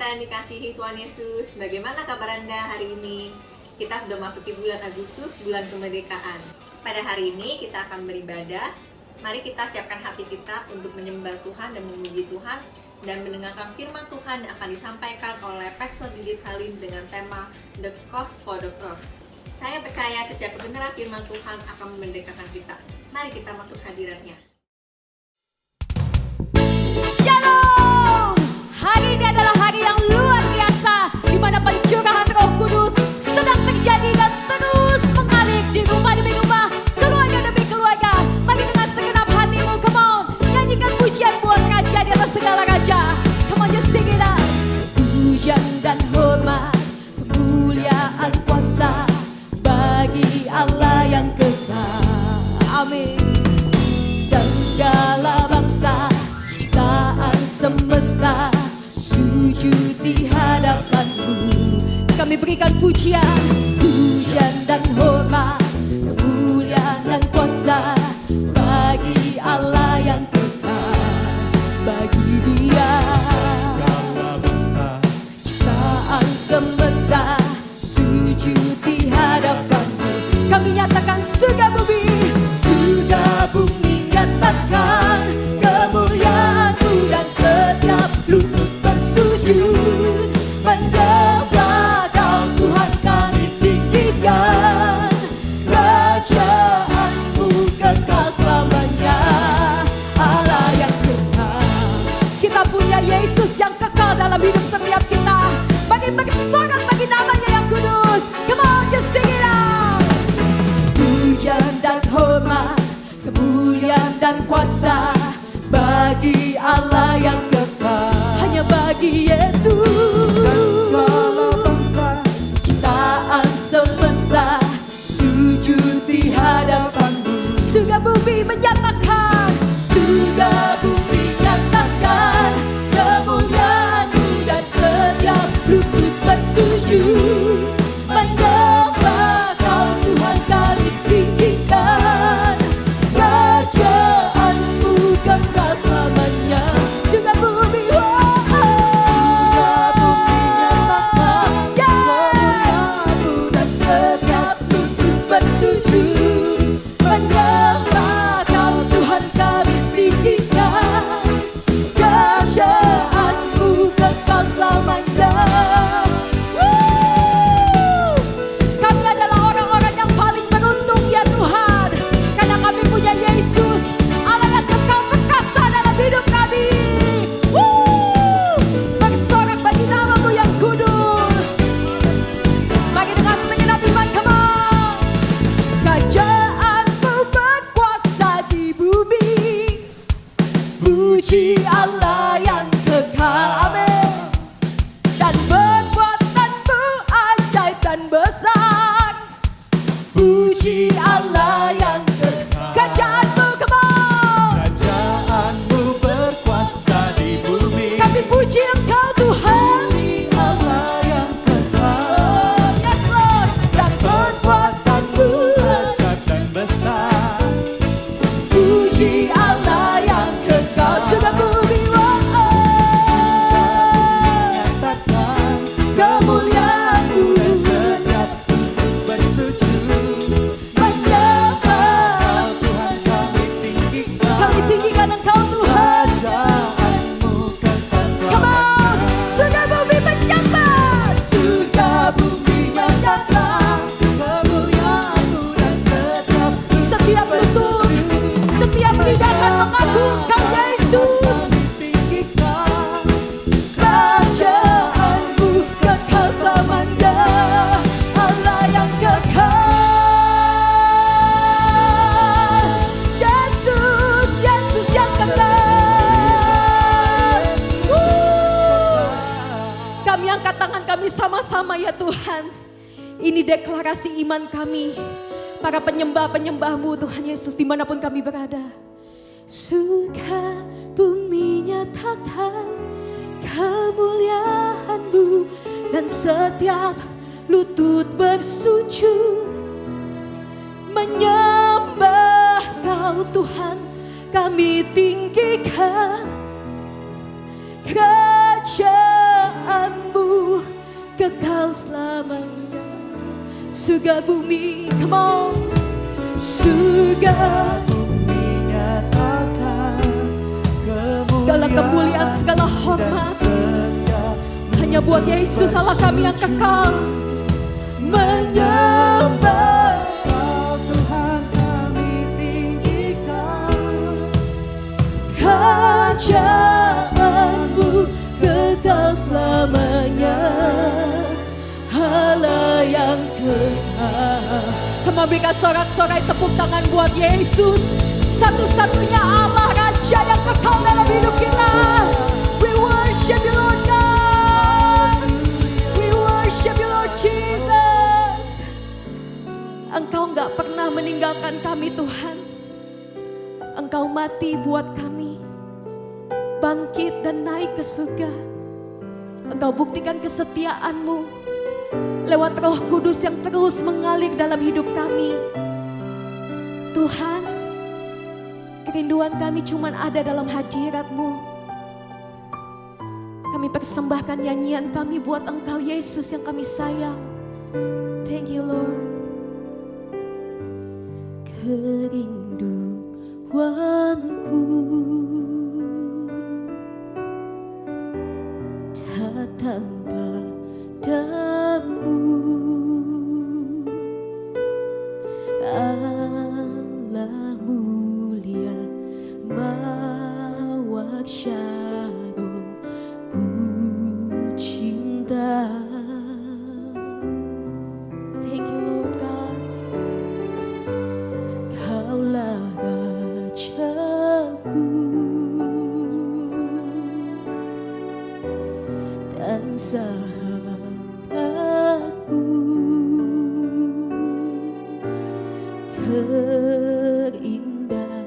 yang dikasihi Tuhan Yesus, bagaimana kabar Anda hari ini? Kita sudah masuki bulan Agustus, bulan kemerdekaan. Pada hari ini kita akan beribadah. Mari kita siapkan hati kita untuk menyembah Tuhan dan memuji Tuhan dan mendengarkan firman Tuhan yang akan disampaikan oleh Pastor Didit Halim dengan tema The Cost for the Cross. Saya percaya setiap kebenaran firman Tuhan akan memerdekakan kita. Mari kita masuk hadiratnya. Shalom! Hari ini adalah hari yang luar biasa, di mana pencurahan Roh Kudus sedang terjadi dan terus mengalir di rumah demi rumah, keluarga demi keluarga. Mari dengan segenap hatimu, come on, nyanyikan pujian buat Raja di atas segala raja. Come on, just sing it out. Pujian dan hormat, kemuliaan kuasa bagi Allah yang kekal. Amin. Dan segala bangsa ciptaan semesta sujud di hadapanmu. Kami berikan pujian, pujian dan hormat, kemuliaan dan kuasa bagi Allah yang kekal. Bagi Dia segala bangsa ciptaan semesta sujud di hadapanmu. Kami nyatakan surga bumi nyatakan kemuliaan-Mu, dan setiap lutut bersujud menyembah Kau Tuhan. Kami tinggikan kerajaan-Mu kekal selamanya, Allah yang kekal. Kita punya Yesus yang kekal dalam hidup setiap kita. Bagi bersorak bagi namanya yang kudus. Come on, just sing it out. Pujian dan hormat, kemuliaan dan kuasa bagi Allah yang kekal. Hanya bagi Yesus. Dan segala bangsa ciptaan semesta sujud di hadapan-Mu. Surga bumi menyatakan, surga bumi nyatakan kemuliaan-Mu, dan setiap lutut bersujud menyembah Kau Tuhan. Kami tinggikan kerajaan-Mu kekal selamanya. Surga bumi, surga bumi nyatakan kemuliaan-Mu, dan setiap lutut bersujud menyembah Kau Tuhan. Kami tinggikan kerajaan-Mu kekal selamanya. Kami adalah orang-orang yang paling beruntung ya Tuhan, karena kami punya Yesus, Allah yang kekal perkasa dalam hidup kami. Bersorak bagi nama-Mu yang kudus. Bagi dengan segenap iman, come on. Kerajaan-Mu berkuasa di bumi, puji Allah yang kekal. Amin. Dan perbuatan-Mu ajaib dan besar, puji Allah yang kekal. Kerajaan-Mu, come on. Kerajaan-Mu berkuasa di bumi. Kami puji Engkau Tuhan. Puji Allah yang kekal. Yes Lord. Dan perbuatan-Mu Ajaib dan besar. puji Allah yang kekal. Surga bumi, Nyatakan kemuliaan-Mu, dan setiap lutut bersujud menyembah Tuhan. Kami tinggikan Kami tinggikan Engkau Tuhan. kerajaan-Mu kekal Come on. selamanya. Surga bumi menyembah. Surga bumi menyembah. Kemuliaan-Mu dan Setiap lutut, setiap lidah akan mengagungkan Yesus. tinggikan Kerajaan-Mu kekal selamanya, Allah yang kekal. Yesus, Yesus yang kekal. Kami angkat tangan kami sama-sama ya Tuhan. Ini deklarasi iman kami, para penyembah-penyembah-Mu Tuhan Yesus, dimanapun kami berada. Surga bumi nyatakan kemuliaan-Mu, dan setiap lutut bersujud menyembah Kau Tuhan. Kami tinggikan kerajaan kekal selamanya. Surga bumi, come on. Surga Bumi nyatakan segala kemuliaan, segala hormat hanya buat Yesus Allah kami yang kekal. Menyembah Kau Tuhan kami tinggikan, kerajaanmu kekal selamanya. Allah yang kekal. Kami berikan sorak-sorai tepuk tangan buat Yesus, satu-satunya Allah Raja yang kekal dalam hidup kita. We worship you Lord God. We worship you Lord Jesus. Engkau gak pernah meninggalkan kami Tuhan. Engkau mati buat kami, bangkit dan naik ke surga. Engkau buktikan kesetiaan-Mu lewat Roh Kudus yang terus mengalir dalam hidup kami. Tuhan, kerinduan kami cuma ada dalam hadirat-Mu. Kami persembahkan nyanyian kami buat Engkau Yesus yang kami sayang. Thank you Lord. Kerinduanku datang padamu, Allah mulia mawar Syaron, ku cinta. Thank you Lord God. Kaulah Rajaku dan sahabatku, terindah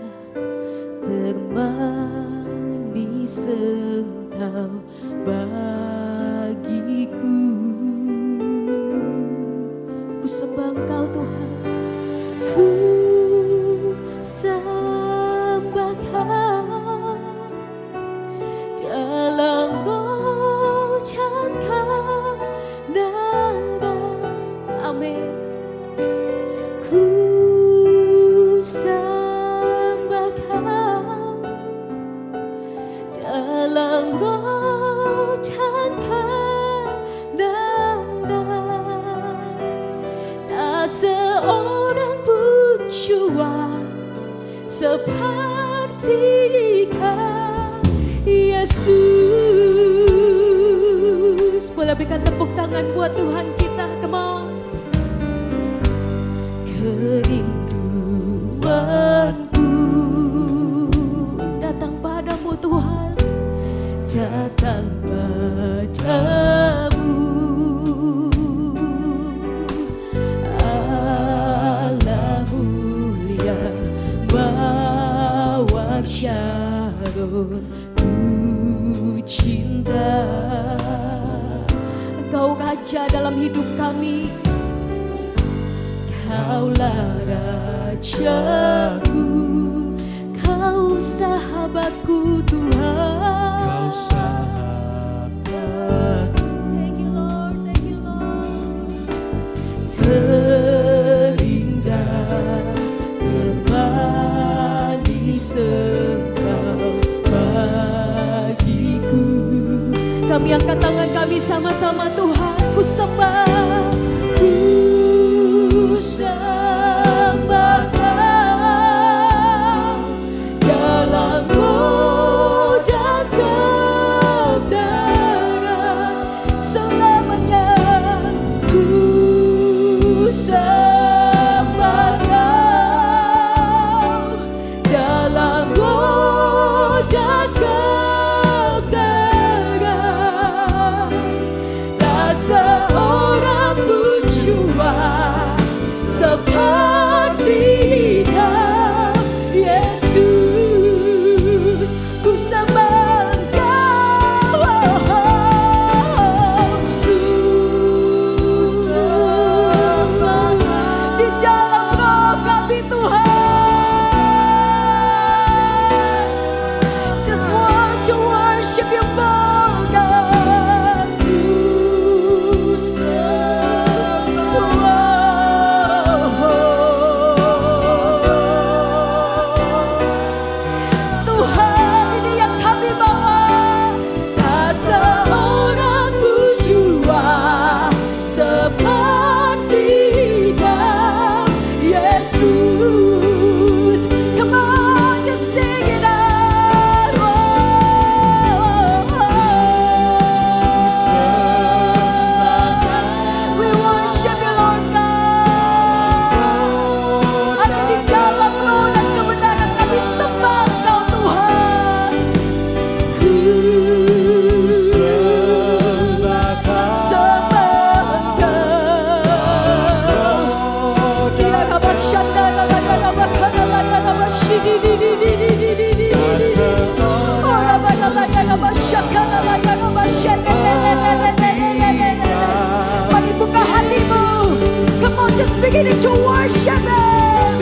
termanis Engkau bagiku. Ku sembah Engkau Tuhan, ku sembah Kau dalam hujan kebenaran. Amin. Ku sembah Kau dalam hujan kebenaran. Tak seorang pun jua seperti Kau Yesus. Boleh berikan tepuk tangan buat Tuhan kita, come on. Kerinduanku datang padamu Tuhan, datang padamu. Allah mulia mawar Syaron, ku cinta. Engkau Raja dalam hidup kami. Kaulah Rajaku, Kau sahabatku Tuhan. Kau sahabatku, Thank you Lord, thank you Lord. Terindah termanis Engkau bagiku. Kami angkat tangan kami sama-sama Tuhan. Ku sembah, ku sembah Kau dalam hujan kebenaran selamanya. Ku sembah Kau dalam hujan kebenaran. Tak beginning to worship Him.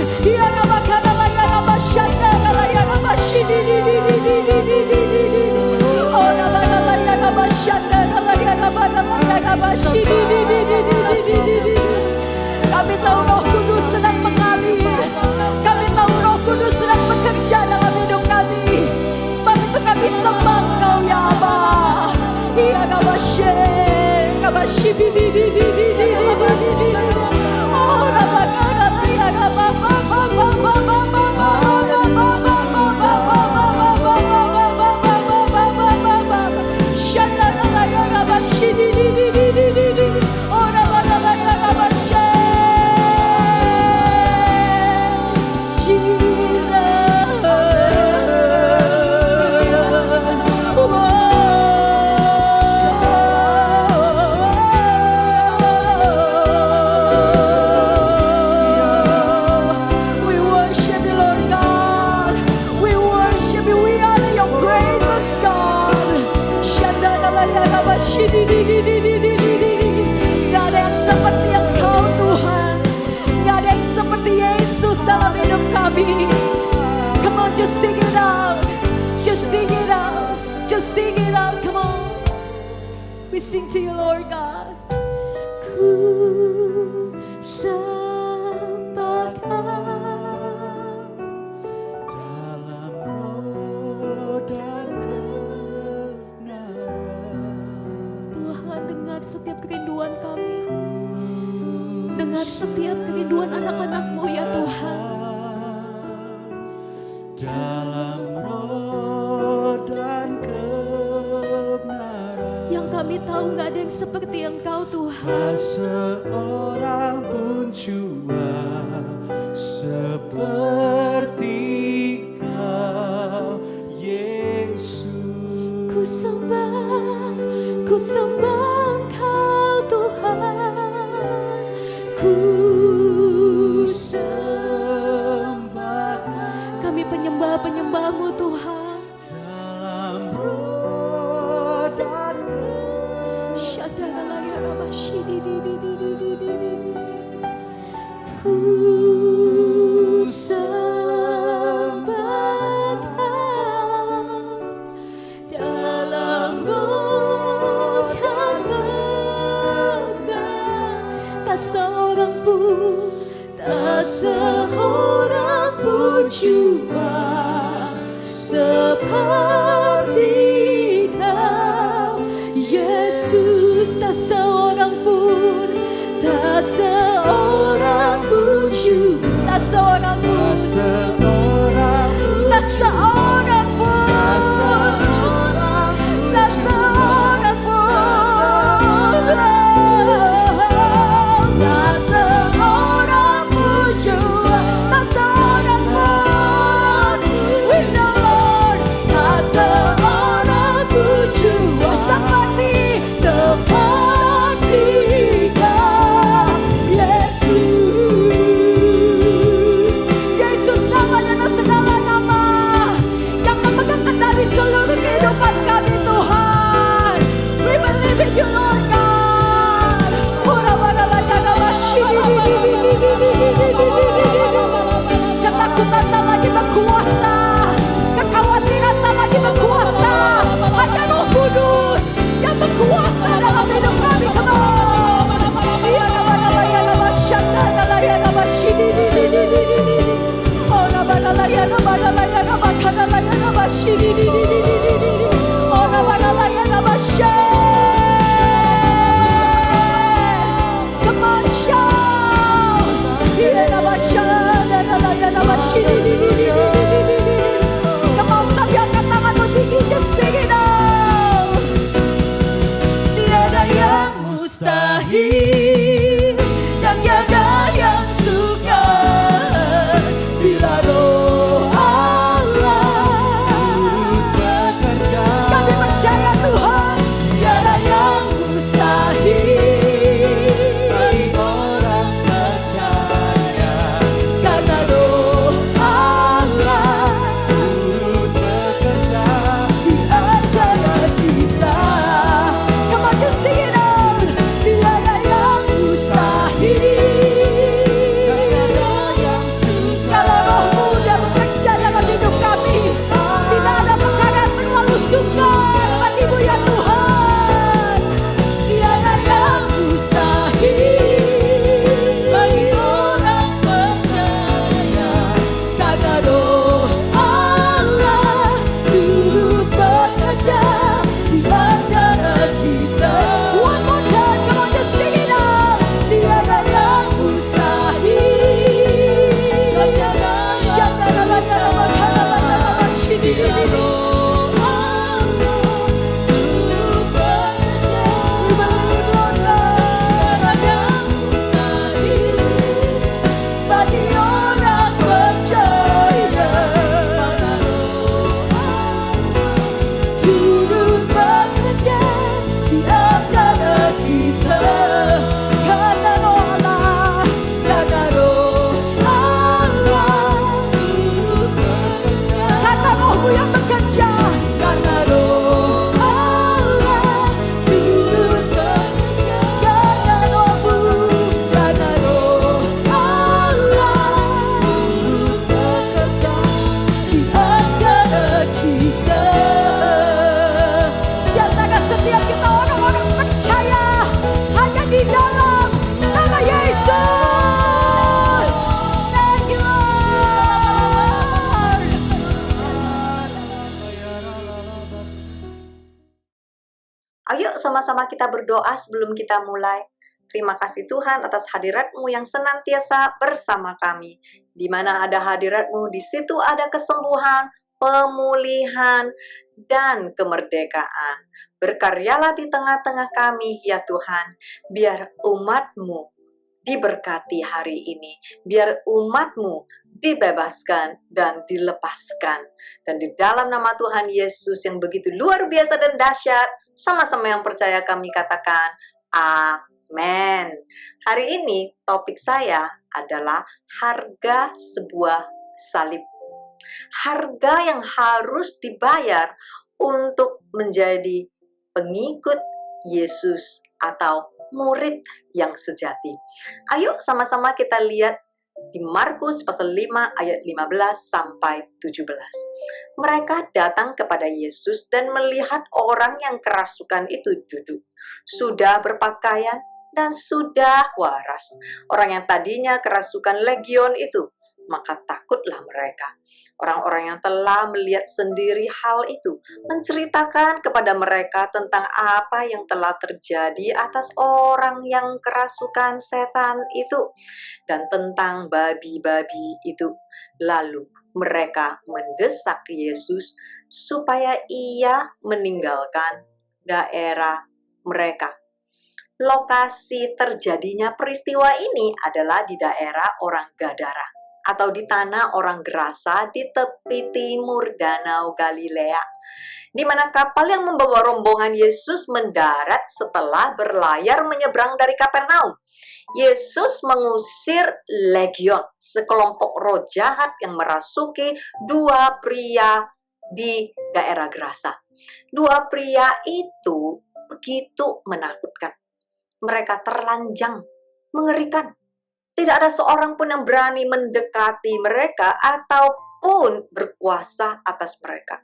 Kami tahu Roh Kudus sedang mengalir. Kami tahu Roh Kudus sedang bekerja dalam hidup kami. Sebab itu kami sembah Engkau ya Aba. Iya kabashe, kabashe bibi bibi bibi bibi. Oh nabakara ya kababa baba baba baba Gak ada yang seperti Engkau Tuhan. Gak ada yang seperti Yesus dalam hidup kami. Come on, just sing it out. Just sing it out. Just sing it out, come on. We sing to you Lord God. Ku sembahkan dalam roh dan kebenaran. Dengar setiap kerinduan kami. Dengar setiap kerinduan anak-anak-Mu ya Tuhan. Dalam roh dan kebenaran. Yang kami tahu gak ada yang seperti Engkau Tuhan. Tak seorang pun jua seperti Kau Yesus. Ku sembah Engkau Tuhan. Ku sembah kami penyembah-penyembah-Mu Tuhan. dalam roh dan Ku sembah dalam roh dan kebenaran. Tak seorang pun jua seperti Kau Yesus. Tak seorang pun jua, tak seorang pun, tak seorang pun, tak seorang pun, tak seorang pun jua, tak seorang pun. We know Lord, tak seorang pun jua seperti Kau Yesus. Yesus namanya dan segala nama yang memegang kendali seluruh kehidupan kami Tuhan. We believe in you Lord God. Ketakutan tak lagi berkuasa, kekhawatiran tak lagi berkuasa. Hanya Roh Kudus yang berkuasa dalam hidup kami. Come on. Come on, shout. Come on, sabiakan tanganmu tinggi, just sing it out. Tiada yang mustahil dan tiada yang sukar bila Roh Allah bekerja. kami percaya Tuhan Yuk sama-sama kita berdoa sebelum kita mulai. Terima kasih Tuhan atas hadirat-Mu yang senantiasa bersama kami. Di mana ada hadirat-Mu, di situ ada kesembuhan, pemulihan, dan kemerdekaan. Berkaryalah di tengah-tengah kami, ya Tuhan. Biar umat-Mu diberkati hari ini. Biar umat-Mu dibebaskan dan dilepaskan. Dan di dalam nama Tuhan Yesus yang begitu luar biasa dan dahsyat, sama-sama yang percaya kami katakan, amin. Hari ini topik saya adalah harga sebuah salib. Harga yang harus dibayar untuk menjadi pengikut Yesus atau murid yang sejati. Ayo sama-sama kita lihat di Markus pasal 5 ayat 15 sampai 17. Mereka datang kepada Yesus dan melihat orang yang kerasukan itu duduk, sudah berpakaian dan sudah waras. Orang yang tadinya kerasukan legion itu, maka takutlah mereka. Orang-orang yang telah melihat sendiri hal itu menceritakan kepada mereka tentang apa yang telah terjadi atas orang yang kerasukan setan itu dan tentang babi-babi itu. Lalu mereka mendesak Yesus supaya ia meninggalkan daerah mereka. Lokasi terjadinya peristiwa ini adalah di daerah orang Gadara, atau di tanah orang Gerasa di tepi timur Danau Galilea, di mana kapal yang membawa rombongan Yesus mendarat setelah berlayar menyeberang dari Kapernaum. Yesus mengusir legion, sekelompok roh jahat yang merasuki dua pria di daerah Gerasa. Dua pria itu begitu menakutkan. Mereka terlanjang, mengerikan. Tidak ada seorang pun yang berani mendekati mereka ataupun berkuasa atas mereka.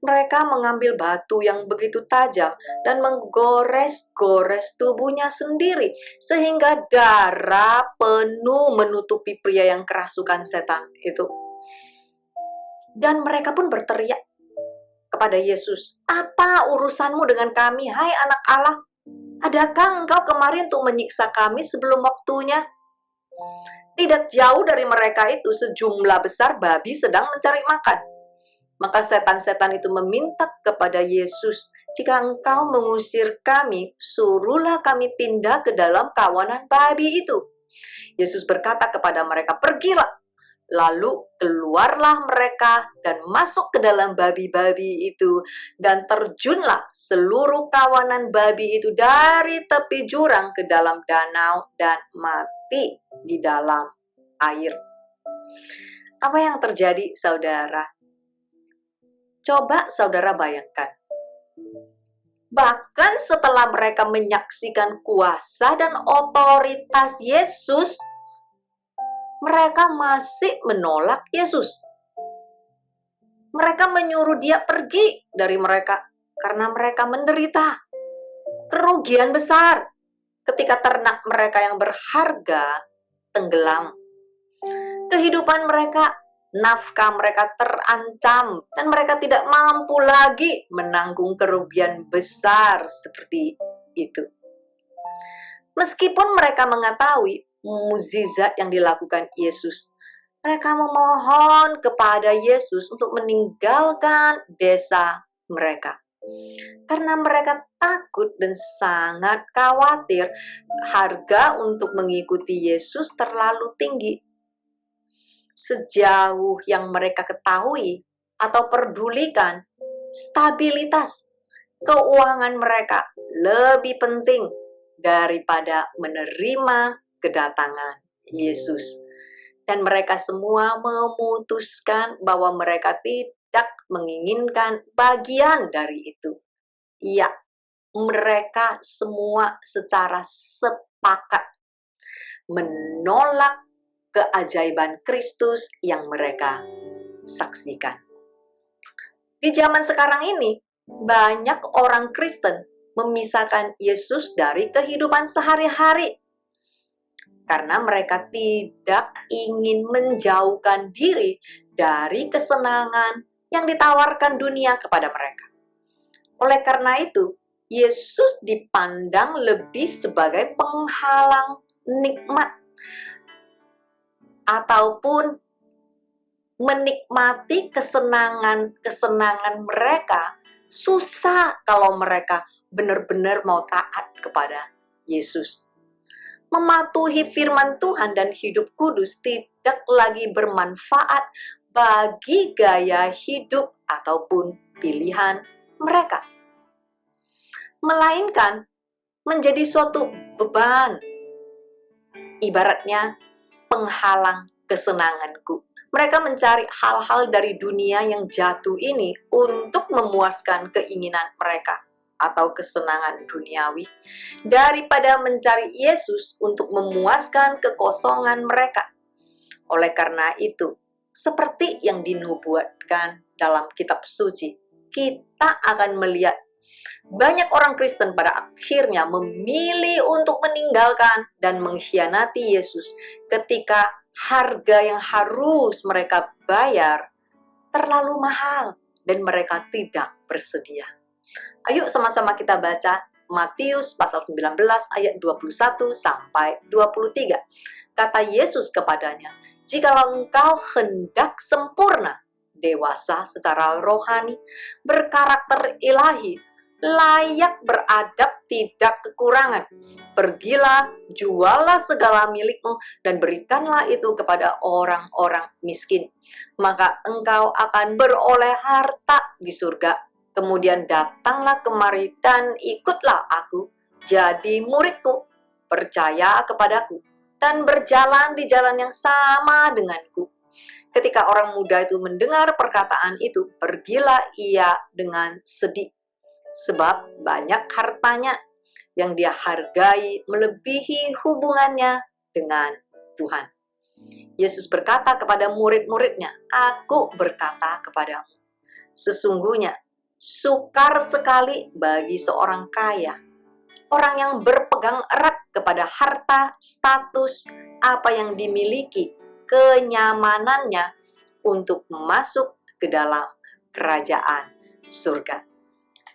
Mereka mengambil batu yang begitu tajam dan menggores-gores tubuhnya sendiri sehingga darah penuh menutupi pria yang kerasukan setan itu. Dan mereka pun berteriak kepada Yesus, "Apa urusanmu dengan kami, hai anak Allah? Adakah engkau kemari untuk menyiksa kami sebelum waktunya?" Tidak jauh dari mereka itu sejumlah besar babi sedang mencari makan. Maka setan-setan itu meminta kepada Yesus, "Jika engkau mengusir kami, suruhlah kami pindah ke dalam kawanan babi itu." Yesus berkata kepada mereka, "Pergilah." Lalu keluarlah mereka dan masuk ke dalam babi-babi itu, dan terjunlah seluruh kawanan babi itu dari tepi jurang ke dalam danau dan mati di dalam air. Apa yang terjadi, saudara? Coba saudara bayangkan. Bahkan setelah mereka menyaksikan kuasa dan otoritas Yesus, mereka masih menolak Yesus. Mereka menyuruh dia pergi dari mereka karena mereka menderita kerugian besar ketika ternak mereka yang berharga tenggelam. Kehidupan mereka, nafkah mereka terancam dan mereka tidak mampu lagi menanggung kerugian besar seperti itu. Meskipun mereka mengetahui mukjizat yang dilakukan Yesus, mereka memohon kepada Yesus untuk meninggalkan desa mereka. Karena mereka takut dan sangat khawatir harga untuk mengikuti Yesus terlalu tinggi. Sejauh yang mereka ketahui atau pedulikan, stabilitas keuangan mereka lebih penting daripada menerima kedatangan Yesus. Dan mereka semua memutuskan bahwa mereka tidak menginginkan bagian dari itu. Ya, mereka semua secara sepakat menolak keajaiban Kristus yang mereka saksikan. Di zaman sekarang ini, banyak orang Kristen memisahkan Yesus dari kehidupan sehari-hari karena mereka tidak ingin menjauhkan diri dari kesenangan yang ditawarkan dunia kepada mereka. Oleh karena itu, Yesus dipandang lebih sebagai penghalang nikmat ataupun menikmati kesenangan mereka susah kalau mereka benar-benar mau taat kepada Yesus. Mematuhi firman Tuhan dan hidup kudus tidak lagi bermanfaat bagi gaya hidup ataupun pilihan mereka, melainkan menjadi suatu beban, ibaratnya penghalang kesenanganku. Mereka mencari hal-hal dari dunia yang jatuh ini untuk memuaskan keinginan mereka atau kesenangan duniawi, daripada mencari Yesus untuk memuaskan kekosongan mereka. Oleh karena itu, seperti yang dinubuatkan dalam kitab suci, kita akan melihat banyak orang Kristen pada akhirnya memilih untuk meninggalkan dan mengkhianati Yesus ketika harga yang harus mereka bayar terlalu mahal dan mereka tidak bersedia. Ayo sama-sama kita baca Matius pasal 19 ayat 21 sampai 23. Kata Yesus kepadanya, "Jikalau engkau hendak sempurna, dewasa secara rohani, berkarakter ilahi, layak beradab, tidak kekurangan, pergilah, jualah segala milikmu, dan berikanlah itu kepada orang-orang miskin. Maka engkau akan beroleh harta di surga. Kemudian datanglah kemari dan ikutlah aku, jadi muridku, percaya kepadaku, dan berjalan di jalan yang sama denganku." Ketika orang muda itu mendengar perkataan itu, pergilah ia dengan sedih, sebab banyak hartanya yang dia hargai melebihi hubungannya dengan Tuhan. Yesus berkata kepada murid-muridnya, "Aku berkata kepadamu, sesungguhnya sukar sekali bagi seorang kaya, orang yang berpegang erat kepada harta, status, apa yang dimiliki, kenyamanannya, untuk masuk ke dalam kerajaan surga."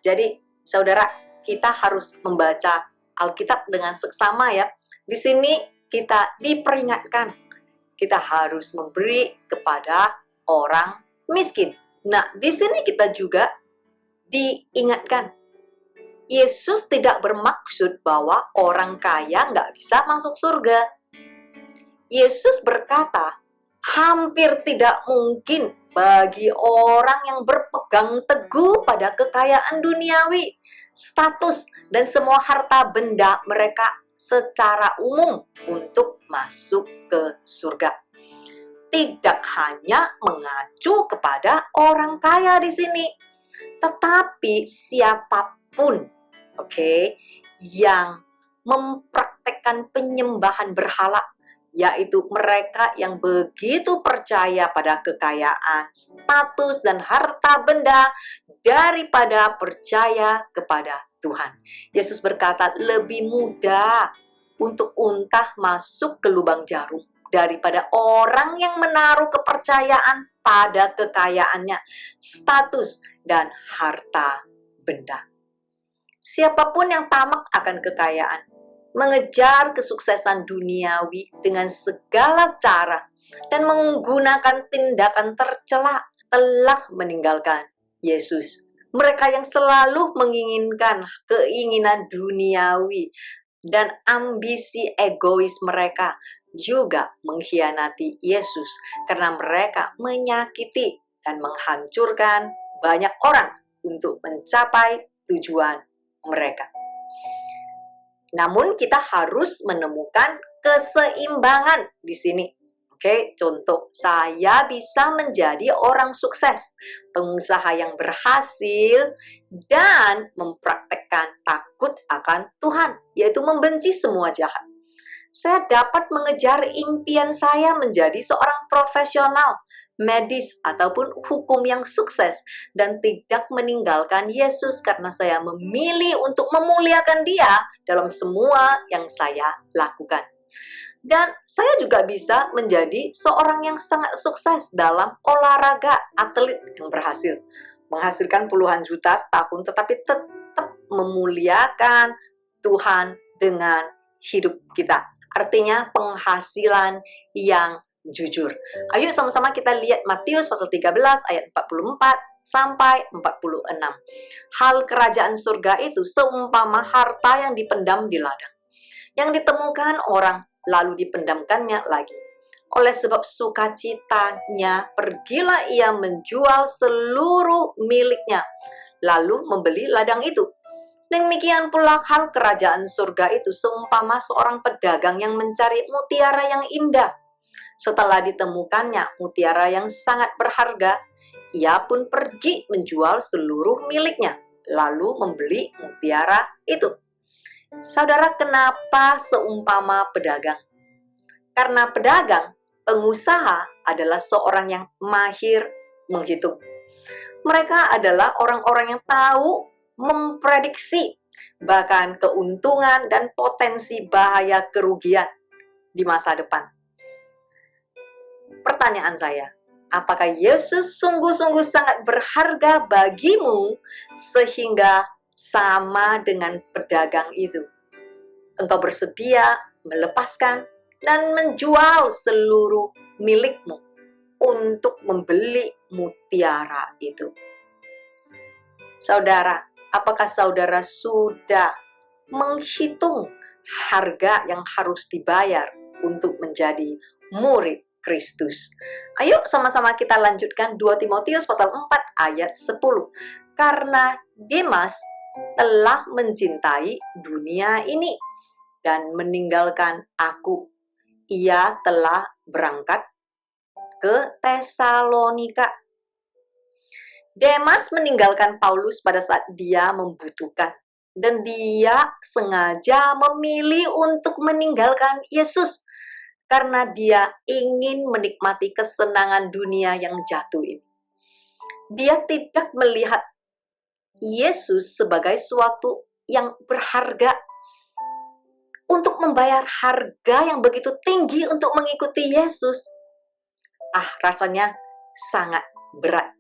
Jadi, saudara, kita harus membaca Alkitab dengan seksama ya. Di sini kita diperingatkan, kita harus memberi kepada orang miskin. Nah, di sini kita juga diingatkan, Yesus tidak bermaksud bahwa orang kaya nggak bisa masuk surga. Yesus berkata, hampir tidak mungkin bagi orang yang berpegang teguh pada kekayaan duniawi, status, dan semua harta benda mereka secara umum untuk masuk ke surga. Tidak hanya mengacu kepada orang kaya di sini, tetapi siapapun, yang mempraktekkan penyembahan berhala, yaitu mereka yang begitu percaya pada kekayaan, status, dan harta benda daripada percaya kepada Tuhan. Yesus berkata, lebih mudah untuk unta masuk ke lubang jarum daripada orang yang menaruh kepercayaan pada kekayaannya, status, dan harta benda. Siapapun yang tamak akan kekayaan, mengejar kesuksesan duniawi dengan segala cara, dan menggunakan tindakan tercela, telah meninggalkan Yesus. Mereka yang selalu menginginkan keinginan duniawi dan ambisi egois mereka juga mengkhianati Yesus karena mereka menyakiti dan menghancurkan banyak orang untuk mencapai tujuan mereka. Namun kita harus menemukan keseimbangan di sini. Contoh, saya bisa menjadi orang sukses, pengusaha yang berhasil, dan mempraktekkan takut akan Tuhan, yaitu membenci semua jahat. Saya dapat mengejar impian saya menjadi seorang profesional, medis, ataupun hukum yang sukses, dan tidak meninggalkan Yesus karena saya memilih untuk memuliakan Dia dalam semua yang saya lakukan. Dan saya juga bisa menjadi seorang yang sangat sukses dalam olahraga, atlet yang berhasil, menghasilkan puluhan juta setahun, tetapi tetap memuliakan Tuhan dengan hidup kita. Artinya penghasilan yang jujur. Ayo sama-sama kita lihat Matius pasal 13 ayat 44 sampai 46. Hal kerajaan surga itu seumpama harta yang dipendam di ladang, yang ditemukan orang lalu dipendamkannya lagi. Oleh sebab sukacitanya, pergilah ia menjual seluruh miliknya, lalu membeli ladang itu. Demikian pula hal kerajaan surga itu seumpama seorang pedagang yang mencari mutiara yang indah. Setelah ditemukannya mutiara yang sangat berharga, ia pun pergi menjual seluruh miliknya, lalu membeli mutiara itu. Saudara, kenapa seumpama pedagang? Karena pedagang, pengusaha adalah seorang yang mahir menghitung. Mereka adalah orang-orang yang tahu memprediksi bahkan keuntungan dan potensi bahaya kerugian di masa depan. Pertanyaan saya, apakah Yesus sungguh-sungguh sangat berharga bagimu sehingga sama dengan pedagang itu? Engkau bersedia melepaskan dan menjual seluruh milikmu untuk membeli mutiara itu. Saudara, apakah saudara sudah menghitung harga yang harus dibayar untuk menjadi murid Kristus? Ayo sama-sama kita lanjutkan 2 Timotius pasal 4 ayat 10. Karena Demas telah mencintai dunia ini dan meninggalkan aku. Ia telah berangkat ke Tesalonika. Demas meninggalkan Paulus pada saat dia membutuhkan, dan dia sengaja memilih untuk meninggalkan Yesus karena dia ingin menikmati kesenangan dunia yang jatuh ini. Dia tidak melihat Yesus sebagai suatu yang berharga. Untuk membayar harga yang begitu tinggi untuk mengikuti Yesus, rasanya sangat berat.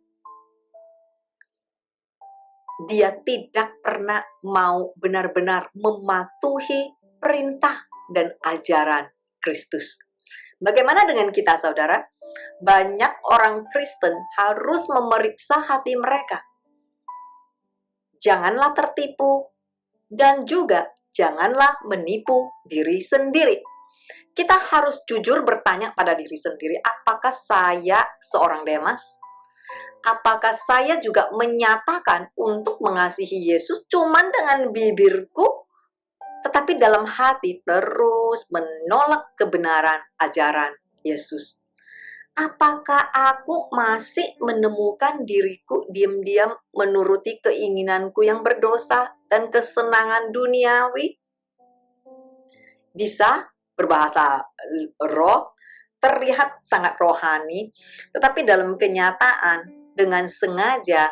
Dia tidak pernah mau benar-benar mematuhi perintah dan ajaran Kristus. Bagaimana dengan kita, saudara? Banyak orang Kristen harus memeriksa hati mereka. Janganlah tertipu dan juga janganlah menipu diri sendiri. Kita harus jujur bertanya pada diri sendiri, apakah saya seorang Demas? Apakah saya juga menyatakan untuk mengasihi Yesus cuman dengan bibirku, tetapi dalam hati terus menolak kebenaran ajaran Yesus? Apakah aku masih menemukan diriku diam-diam menuruti keinginanku yang berdosa dan kesenangan duniawi? Bisa berbahasa roh, terlihat sangat rohani, tetapi dalam kenyataan dengan sengaja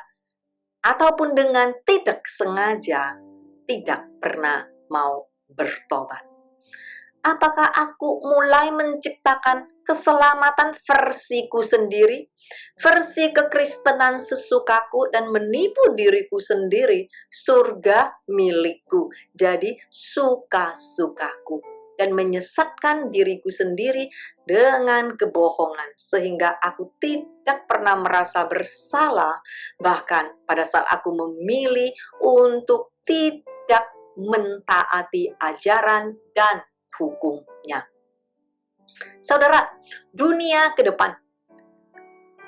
ataupun dengan tidak sengaja tidak pernah mau bertobat. Apakah aku mulai menciptakan keselamatan versiku sendiri, versi kekristenan sesukaku, dan menipu diriku sendiri, surga milikku, jadi suka-sukaku, dan menyesatkan diriku sendiri dengan kebohongan, sehingga aku tidak pernah merasa bersalah, bahkan pada saat aku memilih untuk tidak mentaati ajaran dan hukumnya. Saudara, dunia ke depan,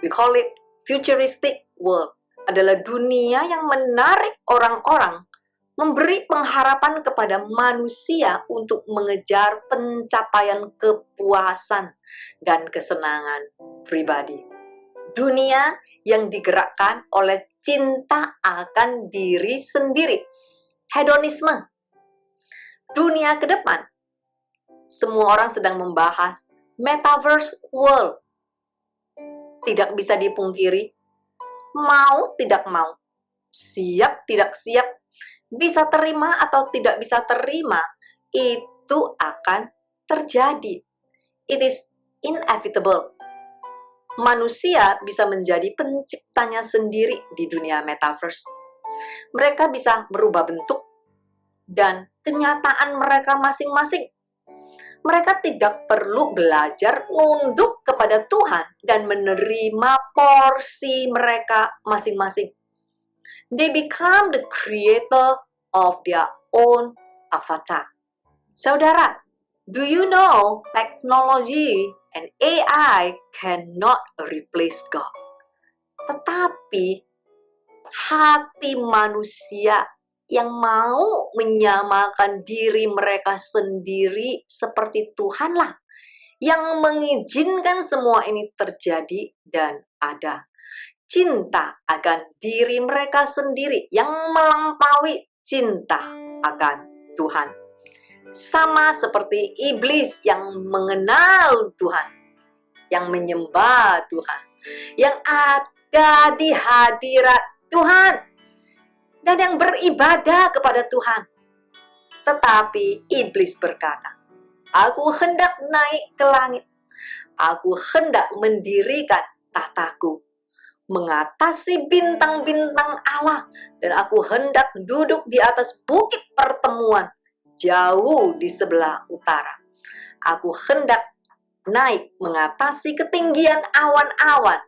we call it futuristic world, adalah dunia yang menarik orang-orang, memberi pengharapan kepada manusia untuk mengejar pencapaian kepuasan dan kesenangan pribadi. Dunia yang digerakkan oleh cinta akan diri sendiri, hedonisme. Dunia ke depan, semua orang sedang membahas metaverse world. Tidak bisa dipungkiri, mau tidak mau, siap tidak siap, bisa terima atau tidak bisa terima, itu akan terjadi. It is inevitable. Manusia bisa menjadi penciptanya sendiri di dunia metaverse. Mereka bisa merubah bentuk dan kenyataan mereka masing-masing. Mereka tidak perlu belajar nunduk kepada Tuhan dan menerima porsi mereka masing-masing. They become the creator of their own avatar. Saudara, do you know technology and AI cannot replace God? Tetapi hati manusia yang mau menyamakan diri mereka sendiri seperti Tuhanlah yang mengizinkan semua ini terjadi dan ada. Cinta akan diri mereka sendiri yang melampaui cinta akan Tuhan. Sama seperti iblis yang mengenal Tuhan, yang menyembah Tuhan, yang ada di hadirat Tuhan, dan yang beribadah kepada Tuhan. Tetapi iblis berkata, "Aku hendak naik ke langit. Aku hendak mendirikan tahtaku, mengatasi bintang-bintang Allah, dan aku hendak duduk di atas bukit pertemuan, jauh di sebelah utara. Aku hendak naik mengatasi ketinggian awan-awan,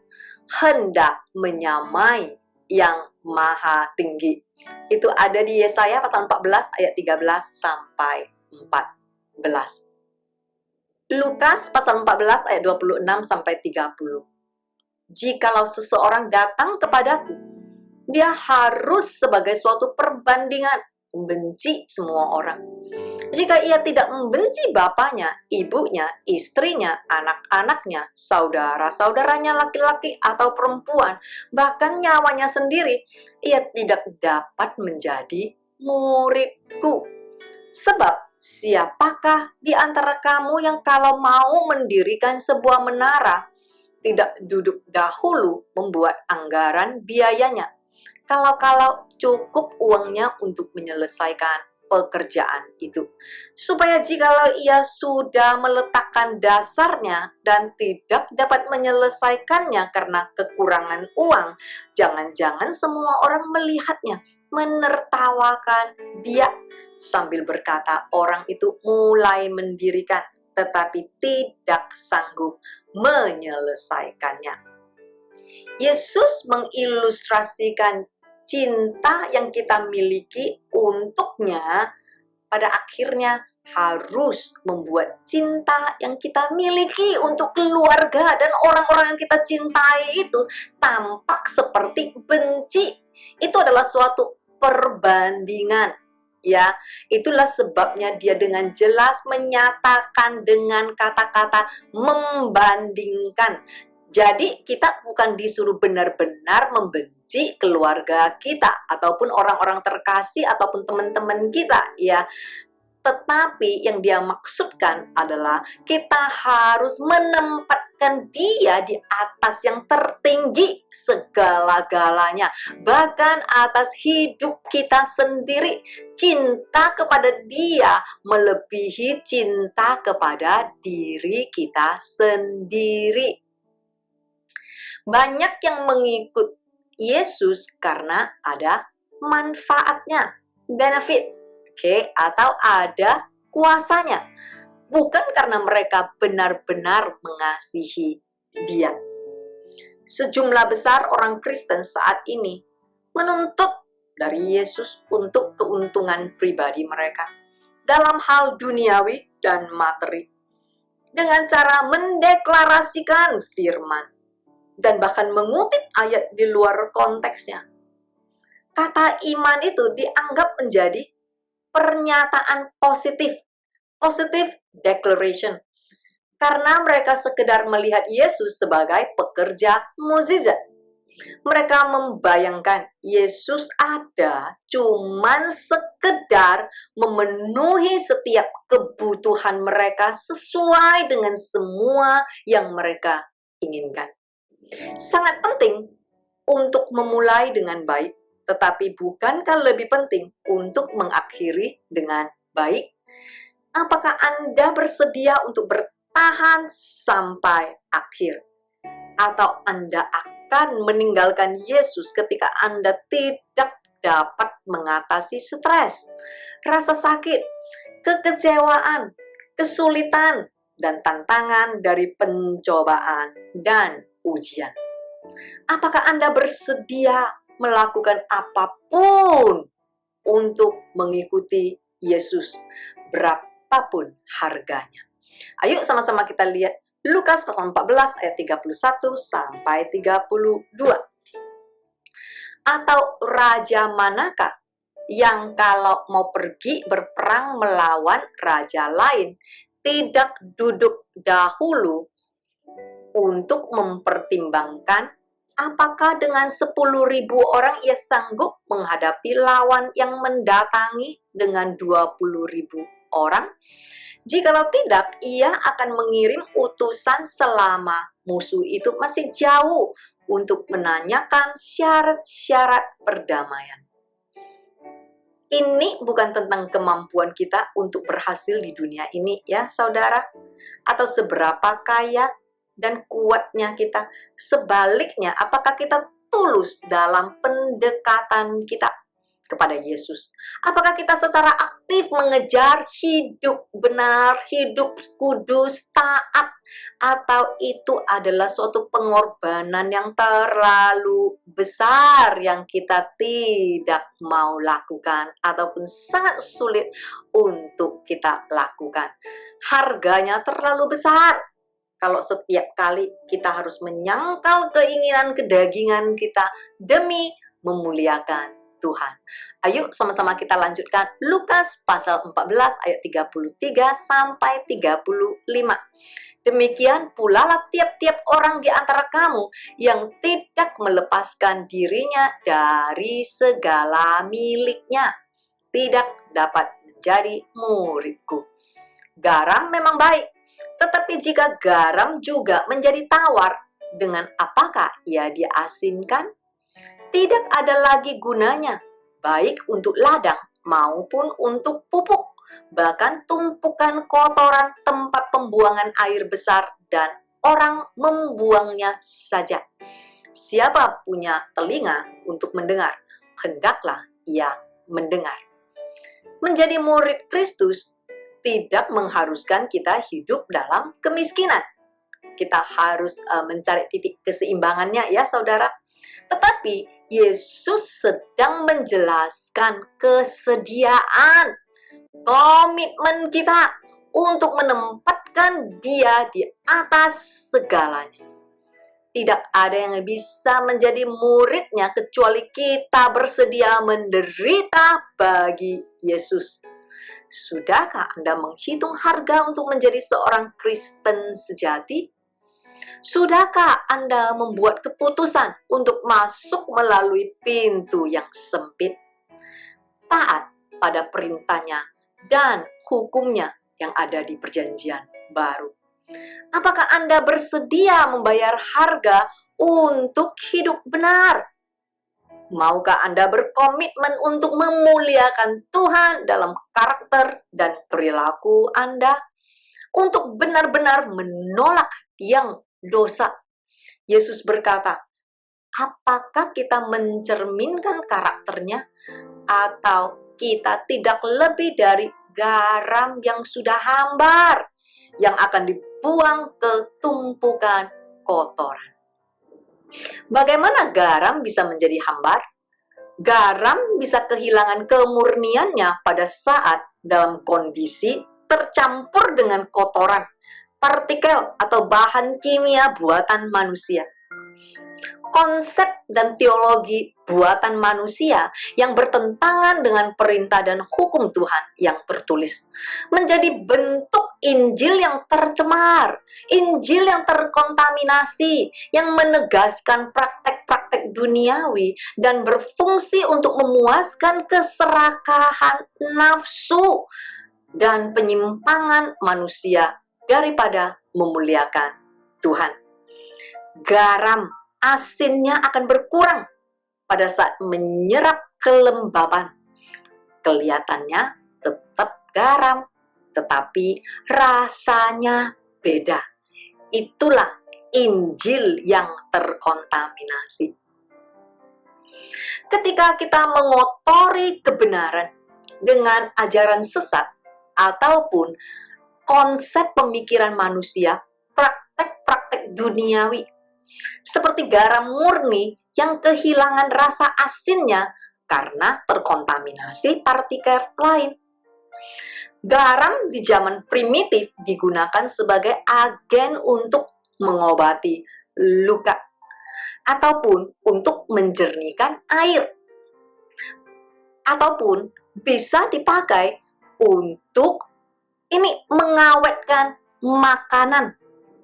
hendak menyamai yang maha tinggi." Itu ada di Yesaya pasal 14 ayat 13 sampai 14. Lukas pasal 14 ayat 26 sampai 30. Jikalau seseorang datang kepadaku, dia harus sebagai suatu perbandingan membenci semua orang. Jika ia tidak membenci bapaknya, ibunya, istrinya, anak-anaknya, saudara-saudaranya laki-laki atau perempuan, bahkan nyawanya sendiri, ia tidak dapat menjadi muridku. Sebab siapakah di antara kamu yang kalau mau mendirikan sebuah menara, tidak duduk dahulu membuat anggaran biayanya, kalau-kalau cukup uangnya untuk menyelesaikan pekerjaan itu, supaya jikalau ia sudah meletakkan dasarnya dan tidak dapat menyelesaikannya karena kekurangan uang, jangan-jangan semua orang melihatnya, menertawakan dia, sambil berkata orang itu mulai mendirikan, tetapi tidak sanggup menyelesaikannya. Yesus mengilustrasikan cinta yang kita miliki untuknya pada akhirnya harus membuat cinta yang kita miliki untuk keluarga dan orang-orang yang kita cintai itu tampak seperti benci. Itu adalah suatu perbandingan. Ya, itulah sebabnya dia dengan jelas menyatakan dengan kata-kata membandingkan. Jadi kita bukan disuruh benar-benar membenci keluarga kita ataupun orang-orang terkasih ataupun teman-teman kita, ya. Tetapi yang dia maksudkan adalah kita harus menempatkan dia di atas yang tertinggi segala-galanya, bahkan atas hidup kita sendiri. Cinta kepada dia melebihi cinta kepada diri kita sendiri. Banyak yang mengikut Yesus karena ada manfaatnya, benefit, atau ada kuasanya, bukan karena mereka benar-benar mengasihi dia. Sejumlah besar orang Kristen saat ini menuntut dari Yesus untuk keuntungan pribadi mereka dalam hal duniawi dan materi, dengan cara mendeklarasikan firman dan bahkan mengutip ayat di luar konteksnya. Kata iman itu dianggap menjadi pernyataan positif declaration, karena mereka sekedar melihat Yesus sebagai pekerja mukjizat. Mereka membayangkan Yesus ada cuman sekedar memenuhi setiap kebutuhan mereka sesuai dengan semua yang mereka inginkan. Sangat penting untuk memulai dengan baik, tetapi bukankah lebih penting untuk mengakhiri dengan baik? Apakah Anda bersedia untuk bertahan sampai akhir? Atau Anda akan meninggalkan Yesus ketika Anda tidak dapat mengatasi stres, rasa sakit, kekecewaan, kesulitan, dan tantangan dari pencobaan dan ujian. Apakah Anda bersedia melakukan apapun untuk mengikuti Yesus, berapapun harganya? Ayo sama-sama kita lihat Lukas pasal 14 ayat 31 sampai 32. Atau raja manakah yang kalau mau pergi berperang melawan raja lain tidak duduk dahulu untuk mempertimbangkan apakah dengan 10.000 orang ia sanggup menghadapi lawan yang mendatangi dengan 20.000 orang? Jikalau tidak, ia akan mengirim utusan selama musuh itu masih jauh untuk menanyakan syarat-syarat perdamaian. Ini bukan tentang kemampuan kita untuk berhasil di dunia ini ya saudara, atau seberapa kaya dan kuatnya kita. Sebaliknya, apakah kita tulus dalam pendekatan kita kepada Yesus? Apakah kita secara aktif mengejar hidup benar, hidup kudus, taat, atau itu adalah suatu pengorbanan yang terlalu besar yang kita tidak mau lakukan ataupun sangat sulit untuk kita lakukan? Harganya terlalu besar. Kalau setiap kali kita harus menyangkal keinginan kedagingan kita demi memuliakan Tuhan. Ayo sama-sama kita lanjutkan Lukas pasal 14 ayat 33 sampai 35. Demikian pula lah tiap-tiap orang di antara kamu yang tidak melepaskan dirinya dari segala miliknya tidak dapat menjadi muridku. Garam memang baik, tetapi jika garam juga menjadi tawar, dengan apakah ia diasinkan? Tidak ada lagi gunanya, baik untuk ladang maupun untuk pupuk. Bahkan tumpukan kotoran tempat pembuangan air besar dan orang membuangnya saja. Siapa punya telinga untuk mendengar, hendaklah ia mendengar. Menjadi murid Kristus tidak mengharuskan kita hidup dalam kemiskinan. Kita harus mencari titik keseimbangannya ya saudara. Tetapi Yesus sedang menjelaskan kesediaan, komitmen kita untuk menempatkan Dia di atas segalanya. Tidak ada yang bisa menjadi muridnya kecuali kita bersedia menderita bagi Yesus. Sudahkah Anda menghitung harga untuk menjadi seorang Kristen sejati? Sudahkah Anda membuat keputusan untuk masuk melalui pintu yang sempit? Taat pada perintahnya dan hukumnya yang ada di perjanjian baru. Apakah Anda bersedia membayar harga untuk hidup benar? Maukah Anda berkomitmen untuk memuliakan Tuhan dalam karakter dan perilaku Anda? Untuk benar-benar menolak yang dosa. Yesus berkata, apakah kita mencerminkan karakternya atau kita tidak lebih dari garam yang sudah hambar yang akan dibuang ke tumpukan kotoran? Bagaimana garam bisa menjadi hambar? Garam bisa kehilangan kemurniannya pada saat dalam kondisi tercampur dengan kotoran, partikel atau bahan kimia buatan manusia. Konsep dan teologi buatan manusia yang bertentangan dengan perintah dan hukum Tuhan yang tertulis menjadi bentuk Injil yang tercemar, Injil yang terkontaminasi, yang menegaskan praktek-praktek duniawi dan berfungsi untuk memuaskan keserakahan nafsu dan penyimpangan manusia daripada memuliakan Tuhan. Garam asinnya akan berkurang pada saat menyerap kelembaban. Kelihatannya tetap garam, tetapi rasanya beda. Itulah Injil yang terkontaminasi. Ketika kita mengotori kebenaran dengan ajaran sesat ataupun konsep pemikiran manusia, praktek-praktek duniawi, seperti garam murni yang kehilangan rasa asinnya karena terkontaminasi partikel lain. Garam di zaman primitif digunakan sebagai agen untuk mengobati luka ataupun untuk menjernihkan air, ataupun bisa dipakai untuk mengawetkan makanan.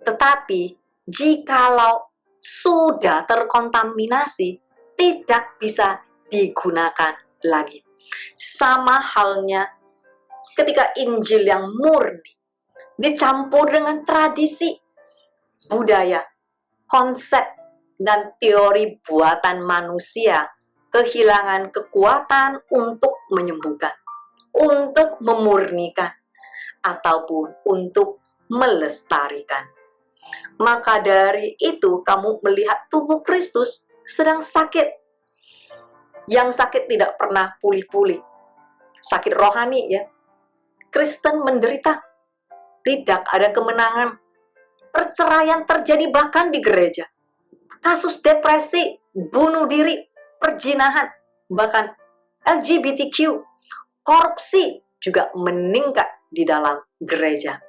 Tetapi jikalau sudah terkontaminasi, tidak bisa digunakan lagi. Sama halnya ketika Injil yang murni dicampur dengan tradisi, budaya, konsep, dan teori buatan manusia, kehilangan kekuatan untuk menyembuhkan, untuk memurnikan, ataupun untuk melestarikan. Maka dari itu kamu melihat tubuh Kristus sedang sakit. Yang sakit tidak pernah pulih-pulih. Sakit rohani ya. Kristen menderita. Tidak ada kemenangan. Perceraian terjadi bahkan di gereja. Kasus depresi, bunuh diri, perzinahan, bahkan LGBTQ, korupsi juga meningkat di dalam gereja.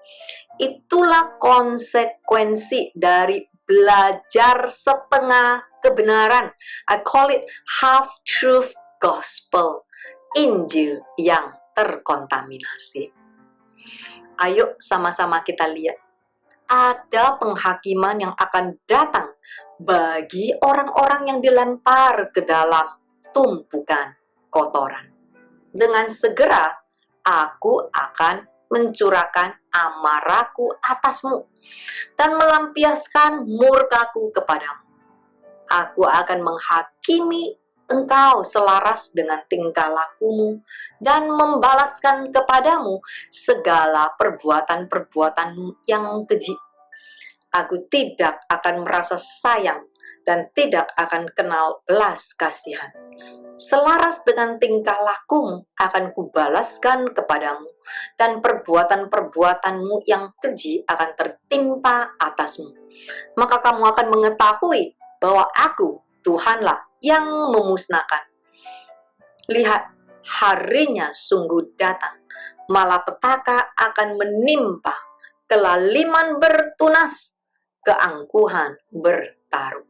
Itulah konsekuensi dari belajar setengah kebenaran. I call it half-truth gospel. Injil yang terkontaminasi. Ayo sama-sama kita lihat. Ada penghakiman yang akan datang bagi orang-orang yang dilempar ke dalam tumpukan kotoran. Dengan segera, aku akan mencurahkan amarahku atasmu dan melampiaskan murkaku kepadamu. Aku akan menghakimi engkau selaras dengan tingkah lakumu dan membalaskan kepadamu segala perbuatan-perbuatanmu yang keji. Aku tidak akan merasa sayang dan tidak akan kenal belas kasihan. Selaras dengan tingkah lakumu akan kubalaskan kepadamu, dan perbuatan-perbuatanmu yang keji akan tertimpa atasmu. Maka kamu akan mengetahui bahwa aku, Tuhanlah, yang memusnahkan. Lihat, harinya sungguh datang, malapetaka akan menimpa, kelaliman bertunas, keangkuhan bertaruh.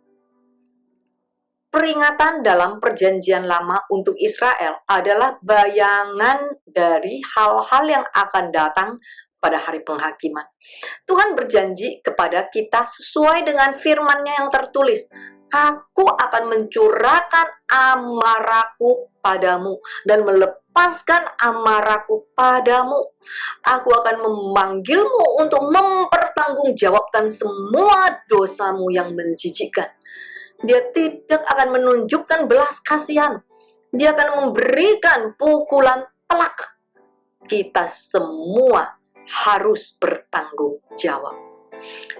Peringatan dalam perjanjian lama untuk Israel adalah bayangan dari hal-hal yang akan datang pada hari penghakiman. Tuhan berjanji kepada kita sesuai dengan firman-Nya yang tertulis, Aku akan mencurahkan amarahku padamu dan melepaskan amarahku padamu. Aku akan memanggilmu untuk mempertanggungjawabkan semua dosamu yang menjijikkan. Dia tidak akan menunjukkan belas kasihan. Dia akan memberikan pukulan telak. Kita semua harus bertanggung jawab.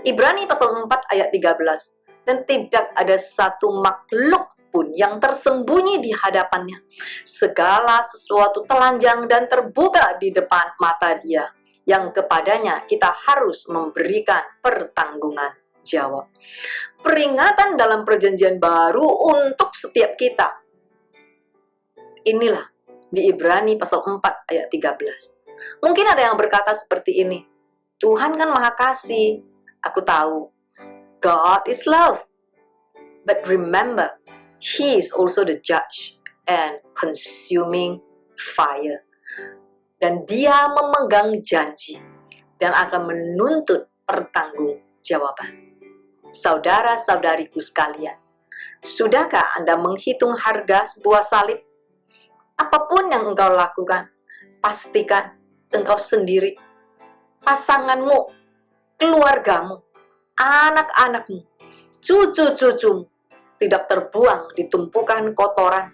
Ibrani pasal 4 ayat 13. Dan tidak ada satu makhluk pun yang tersembunyi di hadapannya. Segala sesuatu telanjang dan terbuka di depan mata Dia, yang kepadanya kita harus memberikan pertanggungan jawab. Peringatan dalam perjanjian baru untuk setiap kita. Inilah di Ibrani pasal 4 ayat 13. Mungkin ada yang berkata seperti ini, Tuhan kan Maha Kasih, aku tahu. God is love. But remember, He is also the judge and consuming fire. Dan Dia memegang janji dan akan menuntut pertanggungjawaban. Saudara-saudariku sekalian, sudahkah Anda menghitung harga sebuah salib? Apapun yang engkau lakukan, pastikan engkau sendiri, pasanganmu, keluargamu, anak-anakmu, cucu-cucumu tidak terbuang di tumpukan kotoran,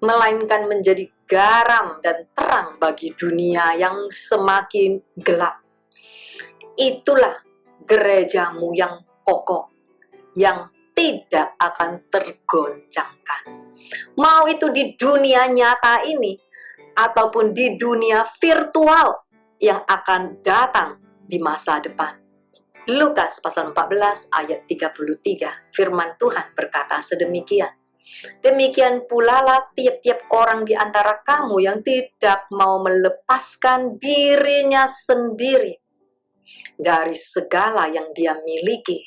melainkan menjadi garam dan terang bagi dunia yang semakin gelap. Itulah gerejamu yang kokoh, yang tidak akan tergoncangkan. Mau itu di dunia nyata ini ataupun di dunia virtual yang akan datang di masa depan. Lukas pasal 14 ayat 33, firman Tuhan berkata sedemikian. Demikian pula lah tiap-tiap orang di antara kamu yang tidak mau melepaskan dirinya sendiri dari segala yang dia miliki,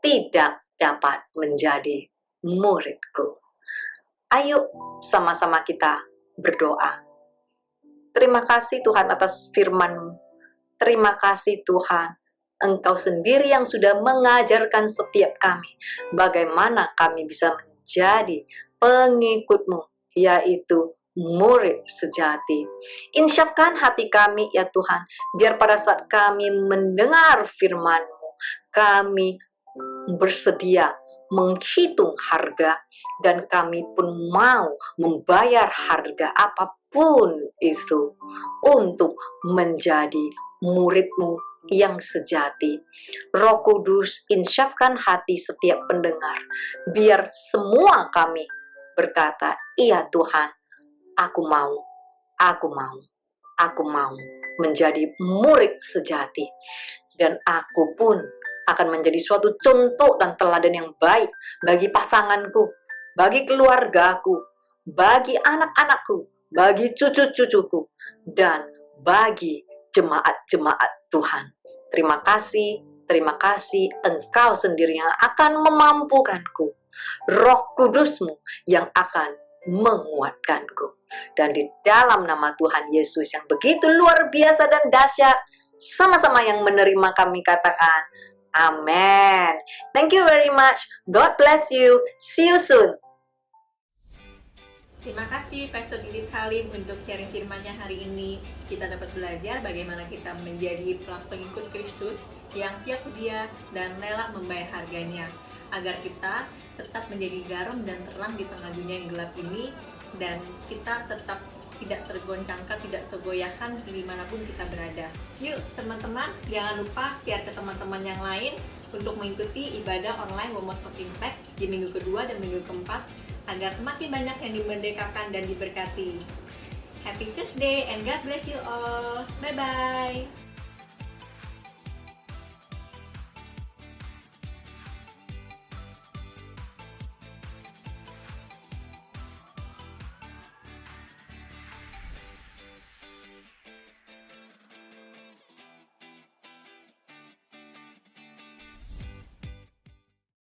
tidak dapat menjadi muridku. Ayo sama-sama kita berdoa. Terima kasih Tuhan atas firman-Mu. Terima kasih Tuhan, Engkau sendiri yang sudah mengajarkan setiap kami bagaimana kami bisa menjadi pengikut-Mu, yaitu murid sejati. Insyafkan hati kami ya Tuhan, biar pada saat kami mendengar firman-Mu, kami bersedia menghitung harga, dan kami pun mau membayar harga apapun itu untuk menjadi murid-Mu yang sejati. Roh Kudus, insyafkan hati setiap pendengar, biar semua kami berkata, iya Tuhan, aku mau, aku mau, aku mau menjadi murid sejati. Dan aku pun akan menjadi suatu contoh dan teladan yang baik bagi pasanganku, bagi keluargaku, bagi anak-anakku, bagi cucu-cucuku, dan bagi jemaat-jemaat Tuhan. Terima kasih Engkau sendiri yang akan memampukanku, Roh Kudus-Mu yang akan menguatkanku. Dan di dalam nama Tuhan Yesus yang begitu luar biasa dan dahsyat, sama-sama yang menerima kami katakan, amen. Thank you very much. God bless you. See you soon. Terima kasih Pastor Didit Halim untuk sharing firman-Nya hari ini. Kita dapat belajar bagaimana kita menjadi pengikut Kristus yang siap sedia dan rela membayar harganya, agar kita tetap menjadi garam dan terang di tengah dunia yang gelap ini, dan kita tetap tidak tergoncangkan, tidak tergoyahkan dimanapun kita berada. Yuk teman-teman, jangan lupa share ke teman-teman yang lain untuk mengikuti ibadah online Moments of Impact di minggu kedua dan minggu keempat, agar semakin banyak yang dimerdekakan dan diberkati. Happy Tuesday and God bless you all. Bye-bye.